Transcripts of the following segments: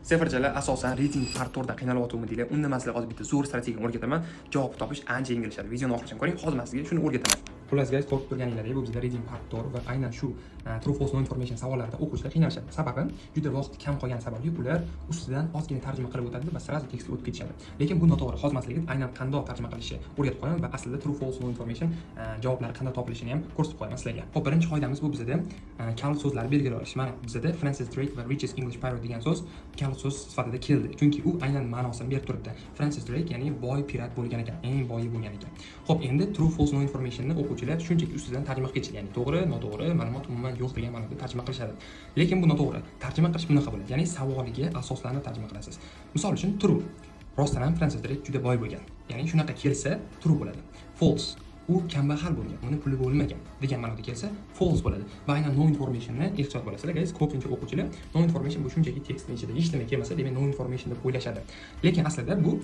Seferchalar asosan reading part 4 dan qiynalyaptimi unda man sizlarga hozir bitta zo'r strategiyani o'rgataman. Javob topish ancha yengillashadi. Videoni oxirigacha ko'ring. Hozir men sizga shuni o'rgataman. Xullas guys, ko'rib turganingizdek, bu bizda reading part 4 va aynan shu true false no information savollarida o'quvchilar qiynalishadi. Sababi juda vaqt kam qolgani sababli ular ustidan ozgina tarjima qilib o'tadi va sразу tekstga o'tib ketishadi. Lekin bu noto'g'ri. Hozir men sizlarga aynan qanday tarjima qilishni o'rgatib qo'yaman va aslida true false no information javoblari qanday topilishini ham ko'rsatib qo'yaman sizlarga. Xo'p, birinchi qoidamiz bu bizda kalit so'zlarni belgilab olish. Mana bizda Francis Drake va Richest English Pirate degan so'z kalit so'z sifatida keldi. Chunki u aynan ma'nosini berib turibdi. Francis Drake ya'ni boy pirat bo'lgan ekan, eng boyi bo'lgan ekan. Xo'p, endi true false no informationni o'quvchilar shunchaki ustidan tarjima qilib ketishadi. Ya'ni to'g'ri, noto'g'ri, ma'lumot umuman yo'q degan ma'noda tarjima qilishadi. Lekin bu noto'g'ri. Tarjima qilish bunaqa bo'ladi. Ya'ni savoliga asoslanib tarjima qilasiz. Misol uchun true. Rostdan ham Francis Drake juda boy bo'lgan. Ya'ni shunaqa kelsa true bo'ladi. False. U kambag'al bo'lgan, uni puli bo'lmagan degan ma'noda kelsa false bo'ladi. Va aynan no informationni ehtiyot bo'lasizlar guys. Ko'pincha o'quvchilar no information bu shunchaki tekstning ichida hech nima kelmasa, demak no information deb o'ylashadi. Lekin aslida bu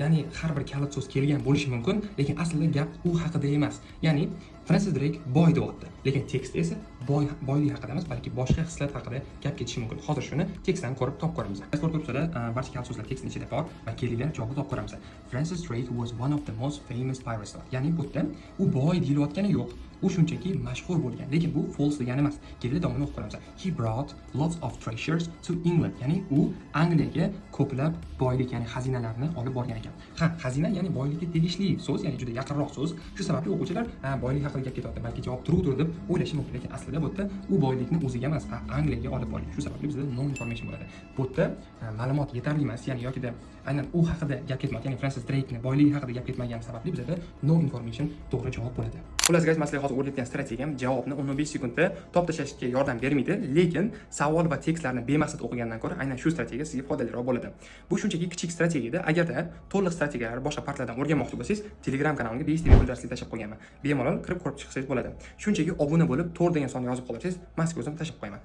ya'ni har bir kalit so'z kelgan bo'lishi mumkin, lekin aslida gap u haqida emas. Ya'ni Francis Drake boy deyapti, lekin tekst esa boylik haqida emas, balki boshqa hislat haqida gap ketishi mumkin. Hozir shuni tekstdan ko'rib topib ko'ramiz. Ko'rib turibsizlar, barcha kalit so'zlar tekstning ichida bor va kelinglar javobni topib ko'ramiz. Francis Drake was one of the most famous pirates. Ya'ni bu yerda u boy deyilayotgani yo'q. U shunchaki mashhur bo'lgan, lekin bu false degani emas. Kelinglar davomini o'qib ko'ramiz. He brought lots of treasures to England. Ya'ni u Angliyaga ko'plab boylik, ya'ni xazinalarni olib borgan ekan. Ha, xazina ya'ni boylikka tegishli so'z, ya'ni juda yaqinroq so'z. Shu sababli o'quvchilar boylik haqida gap ketyapti, balki javob true deb o'ylashi mumkin, lekin aslida bu yerda u boylikni o'ziga emas, Angliyaga olib borgan. Shu sababli bizda no information bo'ladi. Bu yerda ma'lumot yetarli emas, ya'ni yokida aynan u haqida gap ketmaydi, ya'ni Francis Drake'ni boyligi haqida gap ketmagani sababli bizda no information to'g'ri javob bo'ladi. Xullas guys, men sizlarga hozir o'rgatgan strategiyam javobni 15 sekundda toptashga yordam bermaydi, lekin savol va tekstlarni bemaqsad o'qigandan ko'ra aynan shu strategiya sizga foydaliroq bo'ladi. Bu shunchaki kichik strategiyada. Agarda to'liq strategiyalar boshqa partlardan o'rganmoqchi bo'lsangiz, Telegram kanalimga BSTV darslik tashlab qo'yganman. Bemalol kirib ko'rib chiqsangiz bo'ladi. Shunchaki obuna bo'lib, to'r degan sonni yozib qoldirsangiz, men sizga o'zim tashlab qo'yaman.